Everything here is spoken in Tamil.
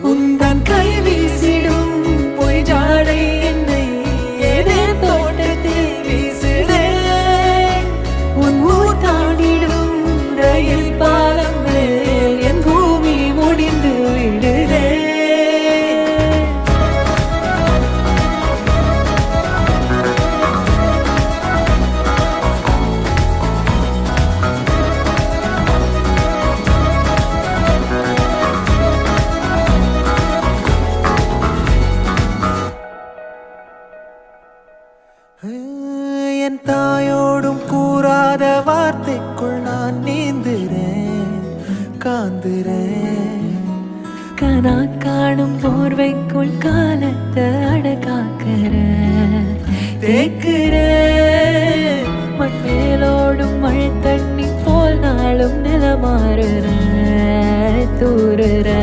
உந்தன் கை வீசிடும் பொய் ஜாடை என்னை ஏதே தோட்டத்தில் வீசுதே. உன் ஊர் தாண்டிடும் ரயில் பாலம் மேல் என் பூமி முடிந்து விடுதே. என் தாயோடும் கூறாத வார்த்தைக்குள் நான் நீந்துறேன், காந்துறேன். கனா காணும் போர்வைக்குள் காலத்தை அடக்காக்கிற தேக்குற. மண்ணேலோடும் மழை தண்ணி போல் நாளும் நிலமாறுற தூறுற.